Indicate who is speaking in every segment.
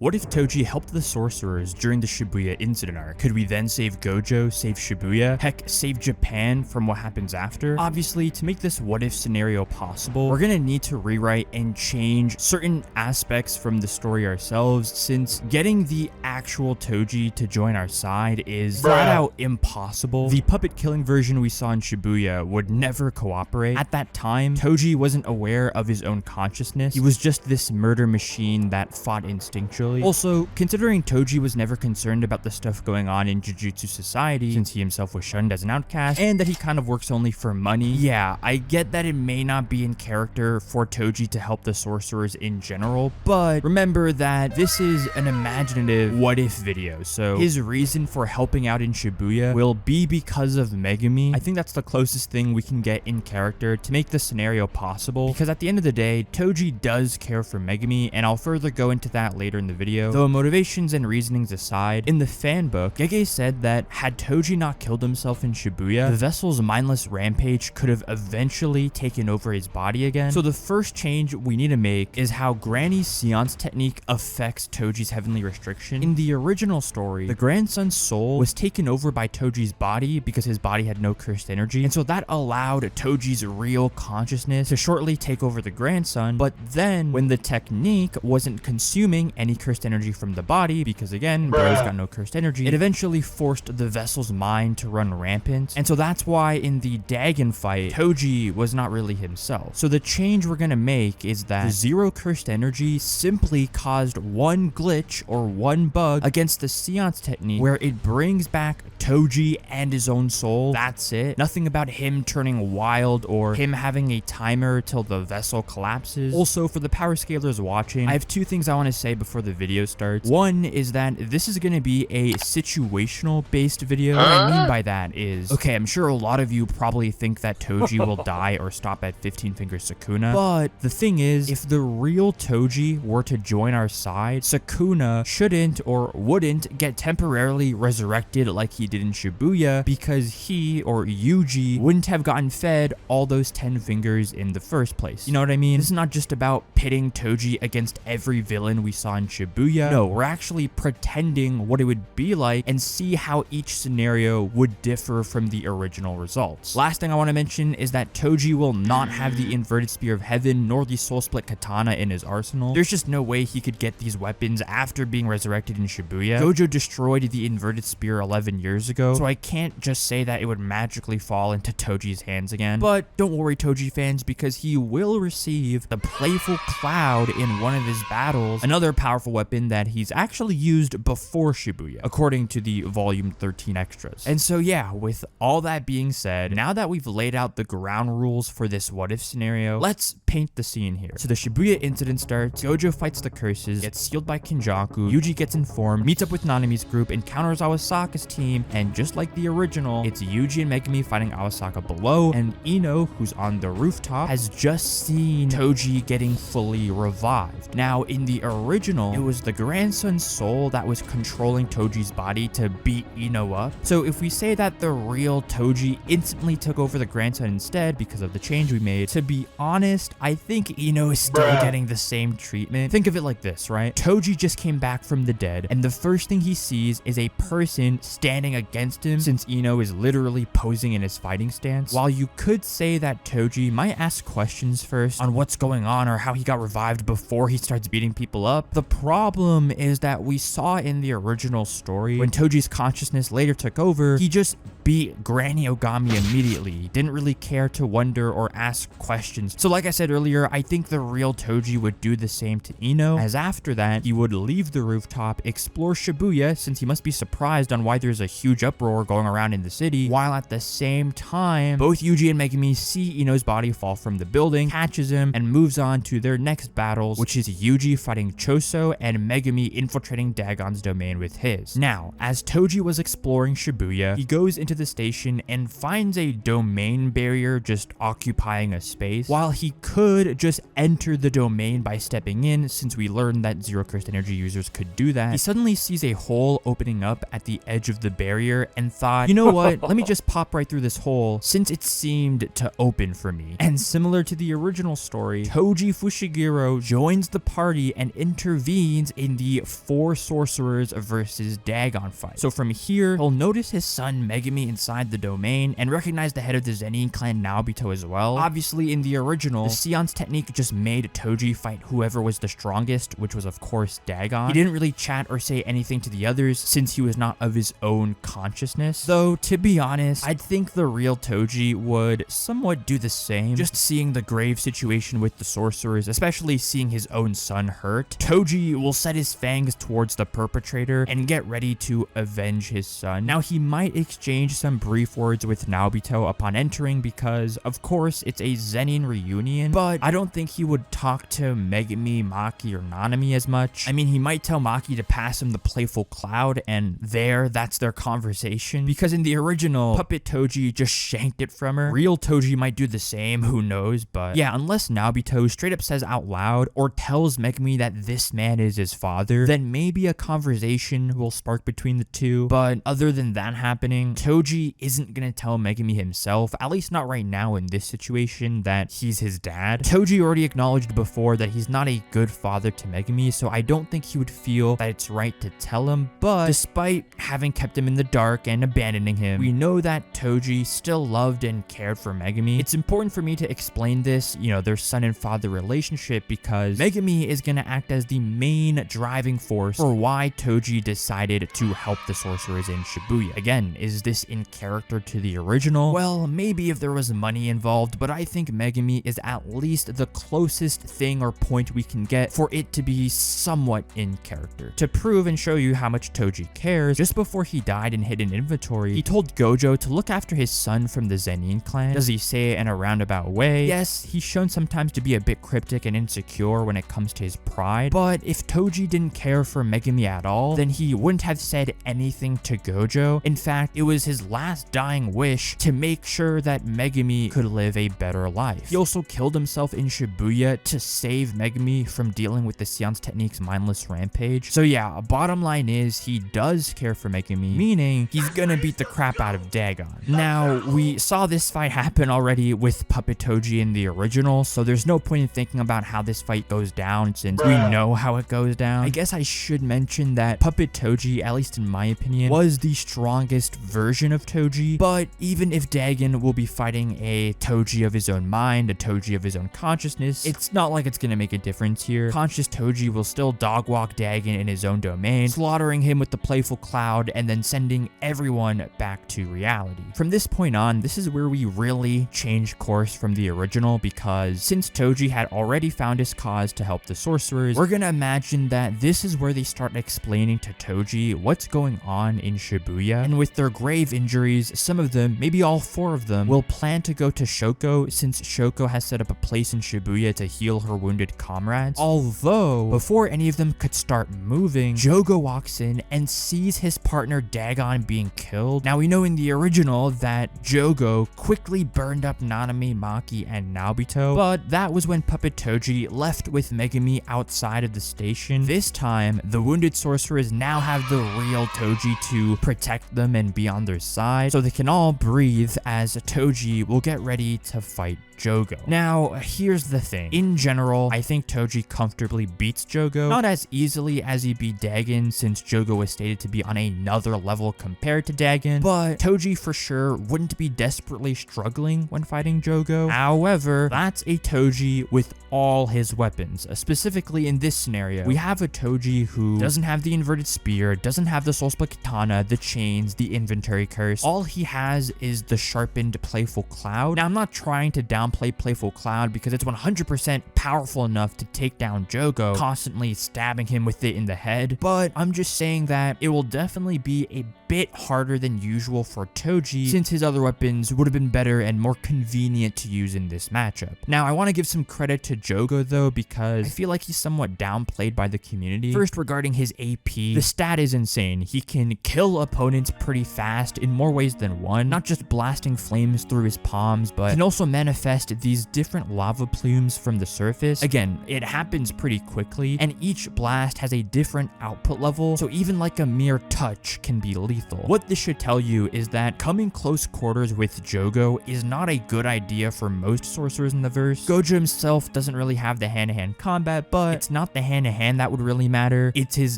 Speaker 1: What if Toji helped the sorcerers during the Shibuya Incident arc? Could we then save Gojo, save Shibuya, heck, save Japan from what happens after? Obviously, to make this what if scenario possible, we're gonna need to rewrite and change certain aspects from the story ourselves, since getting the actual Toji to join our side is flat out impossible. The puppet killing version we saw in Shibuya would never cooperate. At that time, Toji wasn't aware of his own consciousness. He was just this murder machine that fought instinctually. Also, considering Toji was never concerned about the stuff going on in Jujutsu Society, since he himself was shunned as an outcast, and that he kind of works only for money, yeah, I get that it may not be in character for Toji to help the sorcerers in general, but remember that this is an imaginative what-if video, so his reason for helping out in Shibuya will be because of Megumi. I think that's the closest thing we can get in character to make the scenario possible, because at the end of the day, Toji does care for Megumi, and I'll further go into that later in the video. Though motivations and reasonings aside, in the fan book, Gege said that had Toji not killed himself in Shibuya, the vessel's mindless rampage could have eventually taken over his body again. So the first change we need to make is how Granny's seance technique affects Toji's heavenly restriction. In the original story, the grandson's soul was taken over by Toji's body because his body had no cursed energy, and so that allowed Toji's real consciousness to shortly take over the grandson. But then when the technique wasn't consuming any cursed energy from the body, because again, bro's got no cursed energy, it eventually forced the vessel's mind to run rampant. And so that's why in the Dagon fight, Toji was not really himself. So the change we're gonna make is that the zero cursed energy simply caused one glitch or one bug against the seance technique where it brings back Toji and his own soul. That's it. Nothing about him turning wild or him having a timer till the vessel collapses. Also, for the power scalers watching, I have two things I want to say before the video starts. One is that this is going to be a situational based video. What I mean by that is, okay, I'm sure a lot of you probably think that Toji will die or stop at 15 Fingers Sukuna, but the thing is, if the real Toji were to join our side, Sukuna shouldn't or wouldn't get temporarily resurrected like he did in Shibuya, because he or Yuji wouldn't have gotten fed all those 10 fingers in the first place. You know what I mean? This is not just about pitting Toji against every villain we saw in Shibuya. No, we're actually pretending what it would be like and see how each scenario would differ from the original results. Last thing I want to mention is that Toji will not have the inverted spear of heaven nor the soul split katana in his arsenal. There's just no way he could get these weapons after being resurrected in Shibuya. Gojo destroyed the inverted spear 11 years ago, so I can't just say that it would magically fall into Toji's hands again. But don't worry, Toji fans, because he will receive the playful cloud in one of his battles, another powerful weapon that he's actually used before Shibuya, according to the volume 13 extras. And so yeah, with all that being said, now that we've laid out the ground rules for this what if scenario, let's paint the scene here. So the Shibuya incident starts, Gojo fights the curses, gets sealed by Kenjaku, Yuji gets informed, meets up with Nanami's group, encounters Awasaka's team, and just like the original, it's Yuji and Megumi fighting Awasaka below, and Ino, who's on the rooftop, has just seen Toji getting fully revived. Now, in the original, it was the grandson's soul that was controlling Toji's body to beat Ino up. So if we say that the real Toji instantly took over the grandson instead because of the change we made, to be honest, I think Ino is still getting the same treatment. Think of it like this, right? Toji just came back from the dead, and the first thing he sees is a person standing against him, since Ino is literally posing in his fighting stance. While you could say that Toji might ask questions first on what's going on or how he got revived before he starts beating people up, the problem is that we saw in the original story, when Toji's consciousness later took over, he just beat Granny Ogami immediately. He didn't really care to wonder or ask questions. So like I said earlier, I think the real Toji would do the same to Ino, as after that, he would leave the rooftop, explore Shibuya, since he must be surprised on why there's a huge uproar going around in the city, while at the same time, both Yuji and Megumi see Ino's body fall from the building, catches him, and moves on to their next battles, which is Yuji fighting Choso and Megumi infiltrating Dagon's domain with his. Now, as Toji was exploring Shibuya, he goes into into the station and finds a domain barrier just occupying a space. While he could just enter the domain by stepping in, since we learned that zero cursed energy users could do that, he suddenly sees a hole opening up at the edge of the barrier and thought, you know what, let me just pop right through this hole since it seemed to open for me. And similar to the original story, Toji Fushiguro joins the party and intervenes in the 4 sorcerers versus Dagon fight. So from here, he'll notice his son Megumi inside the domain and recognize the head of the Zenin clan Naobito as well. Obviously in the original, the seance technique just made Toji fight whoever was the strongest, which was of course Dagon. He didn't really chat or say anything to the others since he was not of his own consciousness. Though to be honest, I'd think the real Toji would somewhat do the same. Just seeing the grave situation with the sorcerers, especially seeing his own son hurt, Toji will set his fangs towards the perpetrator and get ready to avenge his son. Now he might exchange some brief words with Naobito upon entering because of course it's a Zenin reunion, but I don't think he would talk to Megumi, Maki, or Nanami as much. I mean, he might tell Maki to pass him the playful cloud, and that's their conversation, because in the original, Puppet Toji just shanked it from her. Real Toji might do the same, who knows, but yeah, unless Naobito straight up says out loud or tells Megumi that this man is his father, then maybe a conversation will spark between the two. But other than that happening, Toji isn't gonna tell Megumi himself, at least not right now in this situation, that he's his dad. Toji already acknowledged before that he's not a good father to Megumi, so I don't think he would feel that it's right to tell him, but despite having kept him in the dark and abandoning him, we know that Toji still loved and cared for Megumi. It's important for me to explain this, their son and father relationship, because Megumi is gonna act as the main driving force for why Toji decided to help the sorcerers in Shibuya. Again, is this in character to the original? Well, maybe if there was money involved, but I think Megumi is at least the closest thing or point we can get for it to be somewhat in character. To prove and show you how much Toji cares, just before he died in hidden inventory, he told Gojo to look after his son from the Zenin clan. Does he say it in a roundabout way? Yes, he's shown sometimes to be a bit cryptic and insecure when it comes to his pride, but if Toji didn't care for Megumi at all, then he wouldn't have said anything to Gojo. In fact, it was his last dying wish to make sure that Megumi could live a better life. He also killed himself in Shibuya to save Megumi from dealing with the seance technique's mindless rampage. So yeah, bottom line is he does care for Megumi, meaning he's gonna beat the crap out of Dagon. Now, we saw this fight happen already with Puppet Toji in the original, so there's no point in thinking about how this fight goes down since we know how it goes down. I guess I should mention that Puppet Toji, at least in my opinion, was the strongest version of Toji, but even if Dagon will be fighting a Toji of his own mind, a Toji of his own consciousness, it's not like it's gonna make a difference here. Conscious Toji will still dogwalk Dagon in his own domain, slaughtering him with the playful cloud and then sending everyone back to reality. From this point on, this is where we really change course from the original, because since Toji had already found his cause to help the sorcerers, we're gonna imagine that this is where they start explaining to Toji what's going on in Shibuya, and with their grave injuries, some of them, maybe all 4 of them, will plan to go to Shoko since Shoko has set up a place in Shibuya to heal her wounded comrades. Although, before any of them could start moving, Jogo walks in and sees his partner Dagon being killed. Now we know in the original that Jogo quickly burned up Nanami, Maki, and Naobito, but that was when Puppet Toji left with Megumi outside of the station. This time, the wounded sorcerers now have the real Toji to protect them and be on their side, so they can all breathe as Toji will get ready to fight Jogo. Now, here's the thing. In general, I think Toji comfortably beats Jogo. Not as easily as he beat Dagon, since Jogo was stated to be on another level compared to Dagon, but Toji for sure wouldn't be desperately struggling when fighting Jogo. However, that's a Toji with all his weapons. Specifically in this scenario, we have a Toji who doesn't have the inverted spear, doesn't have the soul split katana, the chains, the inventory curse. All he has is the sharpened playful cloud. Now, I'm not trying to downplay downplay Playful Cloud because it's 100% powerful enough to take down Jogo, constantly stabbing him with it in the head, but I'm just saying that it will definitely be a bit harder than usual for Toji since his other weapons would have been better and more convenient to use in this matchup. Now, I want to give some credit to Jogo though, because I feel like he's somewhat downplayed by the community. First, regarding his AP, the stat is insane. He can kill opponents pretty fast in more ways than one, not just blasting flames through his palms, but can also manifest these different lava plumes from the surface. Again, it happens pretty quickly, and each blast has a different output level, so even like a mere touch can be lethal. What this should tell you is that coming close quarters with Jogo is not a good idea for most sorcerers in the verse. Gojo himself doesn't really have the hand-to-hand combat, but it's not the hand-to-hand that would really matter. It's his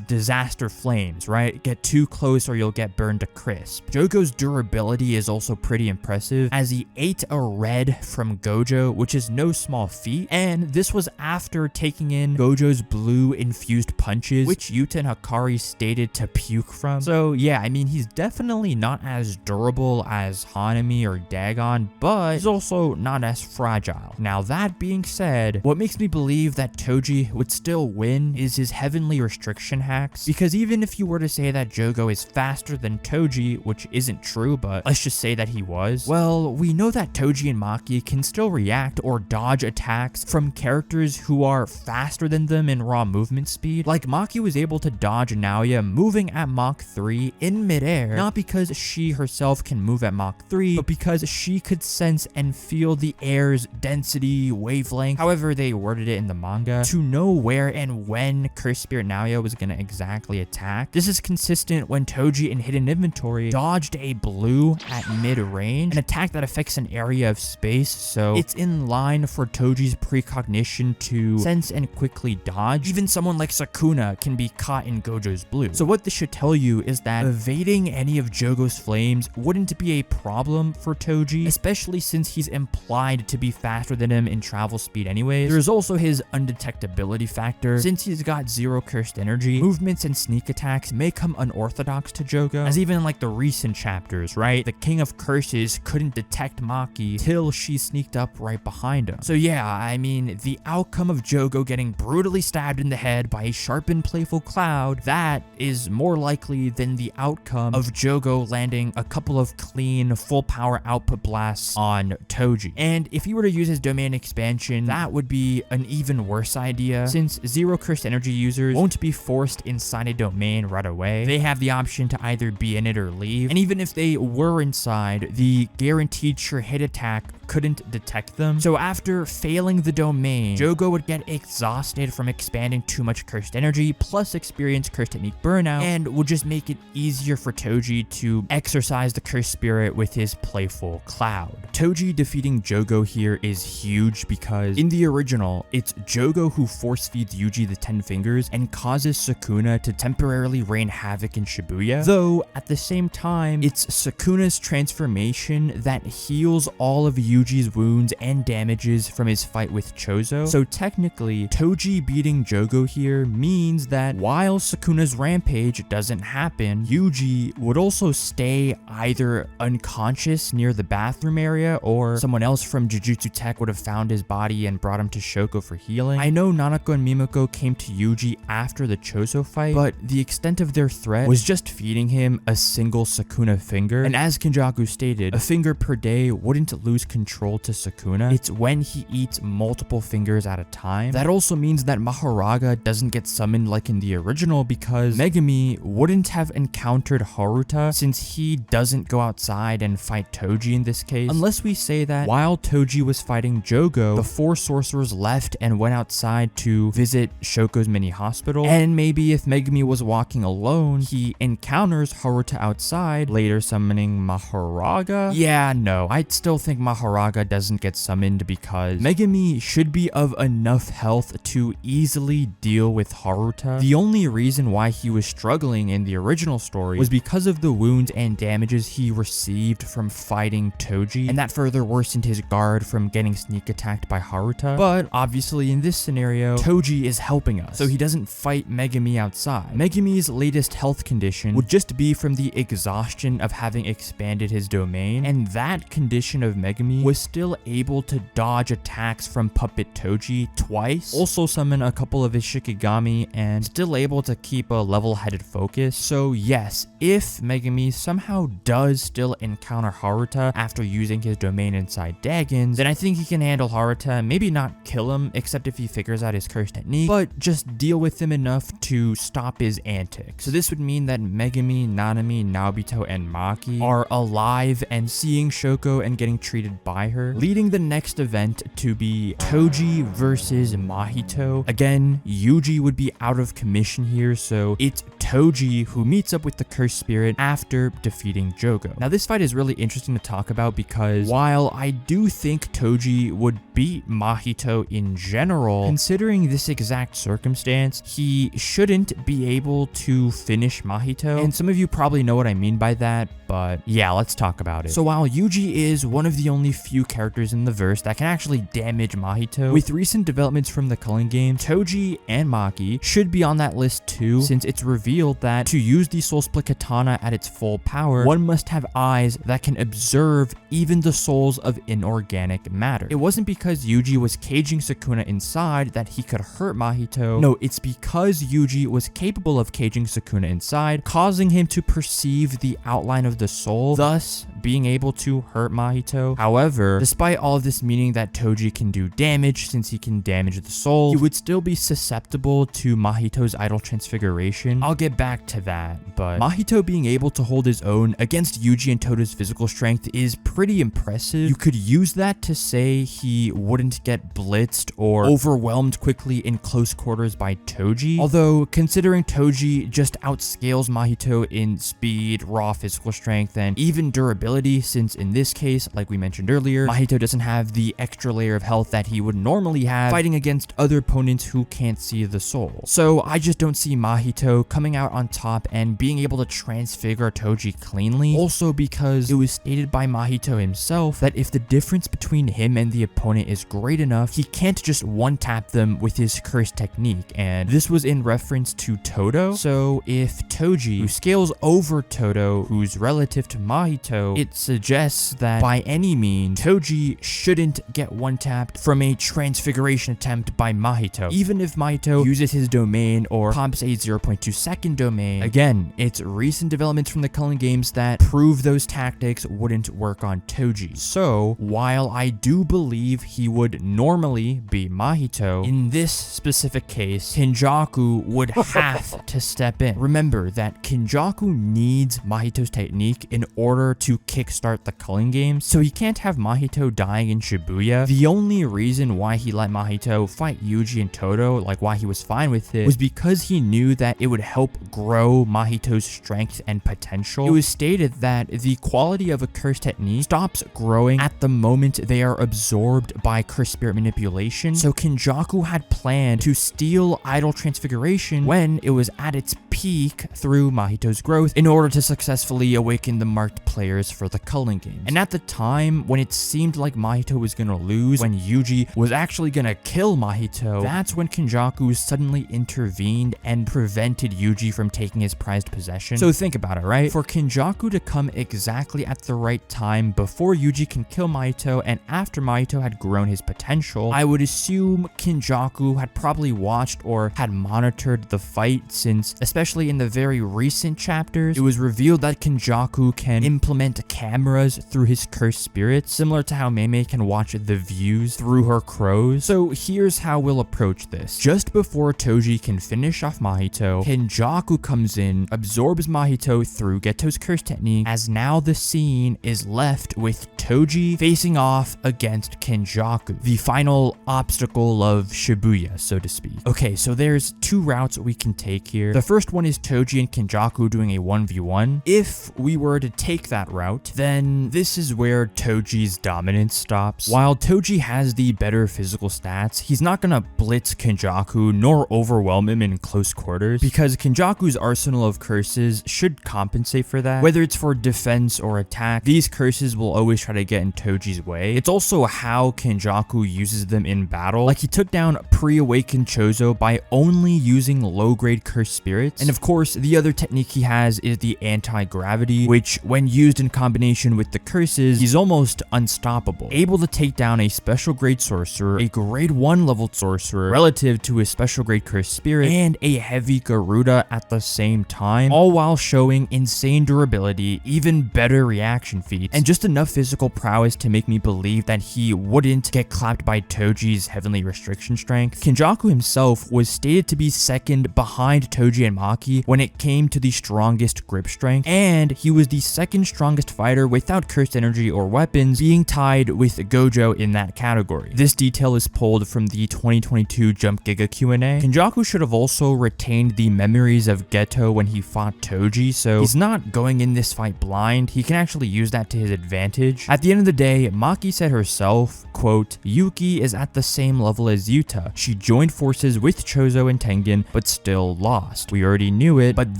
Speaker 1: disaster flames, right? Get too close or you'll get burned to crisp. Jogo's durability is also pretty impressive, as he ate a red from Gojo, which is no small feat, and this was after taking in Gojo's blue infused punches, which Yuta and Hakari stated to puke from. So yeah, I mean, he's definitely not as durable as Hanami or Dagon, but he's also not as fragile. Now, that being said, what makes me believe that Toji would still win is his heavenly restriction hacks, because even if you were to say that Jogo is faster than Toji, which isn't true, but let's just say that he was, well, we know that Toji and Maki can still react or dodge attacks from characters who are faster than them in raw movement speed. Like, Maki was able to dodge Naoya moving at Mach 3 in midair, not because she herself can move at Mach 3, but because she could sense and feel the air's density, wavelength, however they worded it in the manga, to know where and when Cursed Spirit Naoya was gonna exactly attack. This is consistent when Toji in Hidden Inventory dodged a blue at mid-range, an attack that affects an area of space, so it's in line for Toji's precognition to sense and quickly dodge. Even someone like Sukuna can be caught in Gojo's blue. So what this should tell you is that evading any of Jogo's flames wouldn't be a problem for Toji, especially since he's implied to be faster than him in travel speed anyways. There's also his undetectability factor. Since he's got zero cursed energy, movements and sneak attacks may come unorthodox to Jogo, as even in like the recent chapters, right? The King of Curses couldn't detect Maki till she sneaked up right behind him. So yeah, I mean, the outcome of Jogo getting brutally stabbed in the head by a sharpened Playful Cloud, that is more likely than the outcome of Jogo landing a couple of clean, full power output blasts on Toji. And if he were to use his domain expansion, that would be an even worse idea, since zero cursed energy users won't be forced inside a domain right away. They have the option to either be in it or leave, and even if they were inside, the guaranteed sure hit attack couldn't detect them. So after failing the domain, Jogo would get exhausted from expanding too much cursed energy, plus experience cursed technique burnout, and would just make it easier for Toji to exercise the cursed spirit with his Playful Cloud. Toji defeating Jogo here is huge because in the original, it's Jogo who force feeds Yuji the 10 fingers and causes Sukuna to temporarily rain havoc in Shibuya, though at the same time, it's Sukuna's transformation that heals all of Yuji's wounds and damages from his fight with Chozo. So technically, Toji beating Jogo here means that while Sukuna's rampage doesn't happen, Yuji would also stay either unconscious near the bathroom area, or someone else from Jujutsu Tech would have found his body and brought him to Shoko for healing. I know Nanako and Mimiko came to Yuji after the Chozo fight, but the extent of their threat was just feeding him a single Sukuna finger, and as Kenjaku stated, a finger per day wouldn't lose control to Sukuna. It's when he eats multiple fingers at a time. That also means that Mahoraga doesn't get summoned like in the original, because Megumi wouldn't have encountered Haruta since he doesn't go outside and fight Toji in this case, unless we say that while Toji was fighting Jogo, the 4 sorcerers left and went outside to visit Shoko's mini hospital, and maybe if Megumi was walking alone, he encounters Haruta outside, later summoning Mahoraga. Yeah, no, I still think Mahoraga doesn't get summoned because Megumi should be of enough health to easily deal with Haruta. The only reason why he was struggling in the original story was because of the wounds and damages he received from fighting Toji, and that further worsened his guard from getting sneak attacked by Haruta. But obviously in this scenario, Toji is helping us, so he doesn't fight Megumi outside. Megumi's latest health condition would just be from the exhaustion of having expanded his domain, and that condition of Megumi was still able to dodge attacks from Puppet Toji twice, also summon a couple of his Shikigami, and still able to keep a level-headed focus. So yes, if Megumi somehow does still encounter Haruta after using his domain inside Dagon, then I think he can handle Haruta, maybe not kill him except if he figures out his curse technique, but just deal with him enough to stop his antics. So this would mean that Megumi, Nanami, Naobito, and Maki are alive and seeing Shoko and getting treated by her, leading the next event to be Toji versus Mahito. Again, Yuji would be out of commission here, so it's Toji who meets up with the cursed spirit after defeating Jogo. Now this fight is really interesting to talk about because while I do think Toji would beat Mahito in general, considering this exact circumstance, he shouldn't be able to finish Mahito. And some of you probably know what I mean by that, but yeah, let's talk about it. So while Yuji is one of the only few characters in the verse that can actually damage Mahito, with recent developments from the Culling game, Toji and Maki should be on that list too, since it's revealed that to use the Soul Split Katana at its full power, one must have eyes that can observe even the souls of inorganic matter. It wasn't because Yuji was caging Sukuna inside that he could hurt Mahito. No, it's because Yuji was capable of caging Sukuna inside, causing him to perceive the outline of the soul, thus being able to hurt Mahito. However, despite all of this meaning that Toji can do damage since he can damage the soul, he would still be susceptible to Mahito's idol transfiguration. I'll get back to that, but Mahito being able to hold his own against Yuji and Todo's physical strength is pretty impressive. You could use that to say he wouldn't get blitzed or overwhelmed quickly in close quarters by Toji, although considering Toji just outscales Mahito in speed, raw physical strength, and even durability, since in this case, like we mentioned earlier, Mahito doesn't have the extra layer of health that he would normally have fighting against other opponents who can't see the soul. So I just don't see Mahito coming out on top and being able to transfigure Toji cleanly, also because it was stated by Mahito himself that if the difference between him and the opponent is great enough, he can't just one-tap them with his curse technique, and this was in reference to Todo. So if Toji, who scales over Todo, who's relative to Mahito, it suggests that by any means, Toji shouldn't get one-tapped from a transfiguration attempt by Mahito, even if Mahito uses his domain or pumps a 0.2 second domain. Again, it's recent developments from the Culling games that prove those tactics wouldn't work on Toji. So while I do believe he would normally beat Mahito, in this specific case, Kenjaku would have to step in. Remember that Kenjaku needs Mahito's technique in order to kickstart the Culling games, so he can't have Mahito dying in Shibuya. The only reason why he let Mahito fight Yuji and Todo, like why he was fine with it, was because he knew that it would help grow Mahito's strength and potential. It was stated that the quality of a curse technique stops growing at the moment they are absorbed by curse spirit manipulation, so Kenjaku had planned to steal idol transfiguration when it was at its peak through Mahito's growth in order to successfully awaken the marked players for the Culling games. And at the time when it seemed like Mahito was gonna lose, when Yuji was actually gonna kill Mahito, that's when Kenjaku suddenly intervened and prevented Yuji from taking his prized possession. So think about it, right? For Kenjaku to come exactly at the right time before Yuji can kill Mahito and after Mahito had grown his potential, I would assume Kenjaku had probably watched or had monitored the fight, since especially in the very recent chapters, it was revealed that Kenjaku can implement cameras through his cursed spirits, similar to how Mei can watch the views through her crows. So here's how we'll approach this. Just before Toji can finish off Mahito, Kenjaku comes in, absorbs Mahito through Geto's curse technique, as now the scene is left with Toji facing off against Kenjaku, the final obstacle of Shibuya, so to speak. Okay, so there's two routes we can take here. The first one is Toji and Kenjaku doing a 1v1. If we were to take that route, then this is where Toji's dominance stops. While Toji has the better physical stats, he's not gonna blitz Kenjaku nor overwhelm him in close quarters, because Kenjaku's arsenal of curses should compensate for that. Whether it's for defense or attack, these curses will always try to get in Toji's way. It's also how Kenjaku uses them in battle. Like, he took down pre-awakened Chozo by only using low-grade cursed spirits. And of course, the other technique he has is the anti-gravity, which when used in combination with the curses, he's almost unstoppable, able to take down a special grade sorcerer, a grade 1 leveled sorcerer relative to a special grade cursed spirit, and a heavy Garuda at the same time, all while showing insane durability, even better reaction feats, and just enough physical prowess to make me believe that he wouldn't get clapped by Toji's heavenly restriction strength. Kenjaku himself was stated to be second behind Toji and Maki when it came to the strongest grip strength, and he was the second strongest fighter without cursed energy or weapons, being tied with Gojo in that category. This detail is pulled from the 2022 Jump Giga Q&A. Kenjaku should have also retained the memories of Geto when he fought Toji, so he's not going in this fight blind. He can actually use that to his advantage. At the end of the day, Maki said herself, quote, "Yuki is at the same level as Yuta. She joined forces with Chozo and Tengen, but still lost. We already knew it, but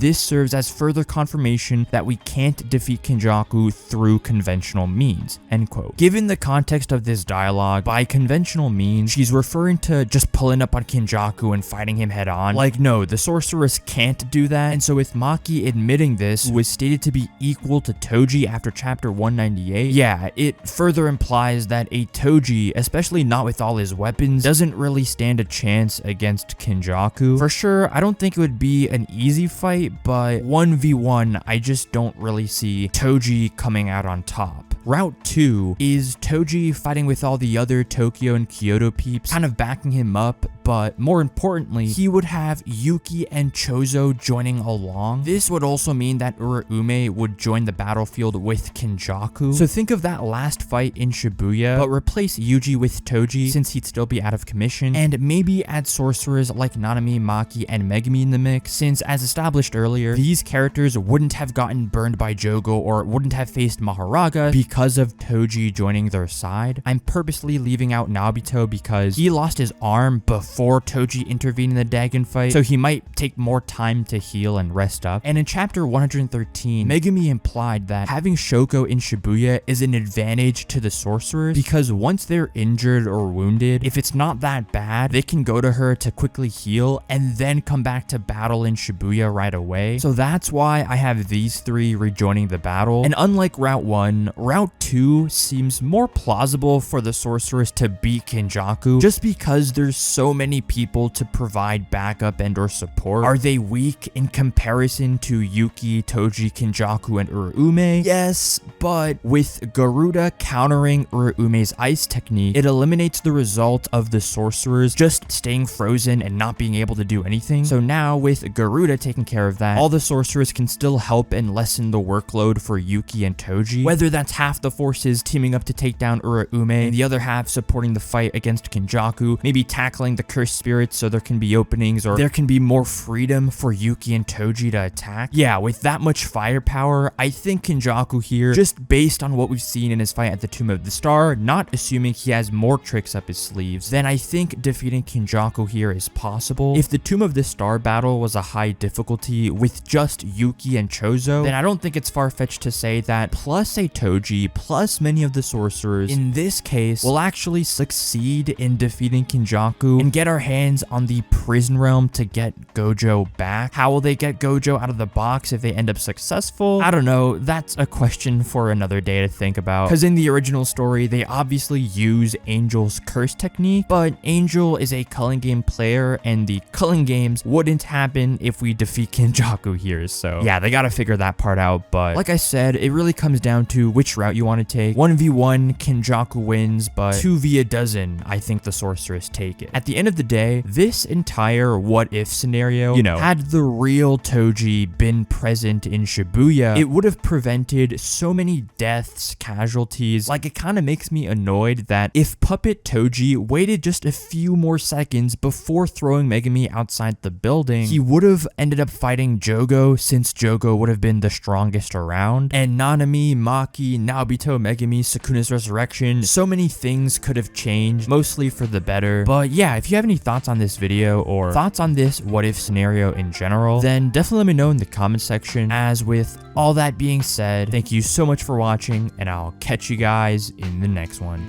Speaker 1: this serves as further confirmation that we can't defeat Kenjaku through conventional means," end quote. Given the context of this dialogue, by conventional means, she's referring to just pulling up on Kenjaku and fighting him head on. Like, no, the sorceress can't do that, and so with Maki admitting this, who was stated to be equal to Toji after chapter 198, yeah, it further implies that a Toji, especially not with all his weapons, doesn't really stand a chance against Kenjaku. For sure, I don't think it would be an easy fight, but 1v1, I just don't really see Toji coming out on top. Route 2 is Toji fighting with all the other Tokyo and Kyoto peeps, kind of backing him up, but more importantly, he would have Yuki and Chozo joining along. This would also mean that Uraume would join the battlefield with Kenjaku. So think of that last fight in Shibuya, but replace Yuji with Toji since he'd still be out of commission, and maybe add sorcerers like Nanami, Maki, and Megumi in the mix, since as established earlier, these characters wouldn't have gotten burned by Jogo or wouldn't have faced Maharaga because of Toji joining their side. I'm purposely leaving out Nobito because he lost his arm before Toji intervened in the Dagon fight, so he might take more time to heal and rest up. And in chapter 113, Megumi implied that having Shoko in Shibuya is an advantage to the sorcerers because once they're injured or wounded, if it's not that bad, they can go to her to quickly heal and then come back to battle in Shibuya right away. So that's why I have these three rejoining the battle. And unlike Route 1, Route 2 seems more plausible for the sorcerers to beat Kenjaku just because there's so many people to provide backup and or support. Are they weak in comparison to Yuki, Toji, Kenjaku, and Uraume? Yes, but with Garuda countering Uraume's ice technique, it eliminates the result of the sorcerers just staying frozen and not being able to do anything. So now with Garuda taking care of that, all the sorcerers can still help and lessen the workload for Yuki and Toji, whether that's half the forces teaming up to take down Uraume and the other half supporting the fight against Kenjaku, maybe tackling the cursed spirits so there can be openings or there can be more freedom for Yuki and Toji to attack. Yeah, with that much firepower, I think Kenjaku here, just based on what we've seen in his fight at the Tomb of the Star, not assuming he has more tricks up his sleeves, then I think defeating Kenjaku here is possible. If the Tomb of the Star battle was a high difficulty with just Yuki and Chozo, then I don't think it's far-fetched to say that plus a Toji, plus many of the sorcerers, in this case, will actually succeed in defeating Kenjaku and get our hands on the prison realm to get Gojo back. How will they get Gojo out of the box if they end up successful? I don't know. That's a question for another day to think about. Because in the original story, they obviously use Angel's curse technique, but Angel is a culling game player, and the culling games wouldn't happen if we defeat Kenjaku here. So yeah, they gotta figure that part out. But like I said, it really comes down to which route you want to take. 1v1, Kenjaku wins, but 2v12, I think the sorcerers take it. At the end of the day, this entire what-if scenario, had the real Toji been present in Shibuya, it would have prevented so many deaths, casualties. Like, it kind of makes me annoyed that if Puppet Toji waited just a few more seconds before throwing Megumi outside the building, he would have ended up fighting Jogo, since Jogo would have been the strongest around. And Nanami, Maki, Nobito, Megumi, Sukuna's resurrection, so many things could have changed, mostly for the better. But yeah, if you have any thoughts on this video or thoughts on this what if scenario in general, then definitely let me know in the comment section. As with all that being said, thank you so much for watching, and I'll catch you guys in the next one.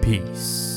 Speaker 1: Peace.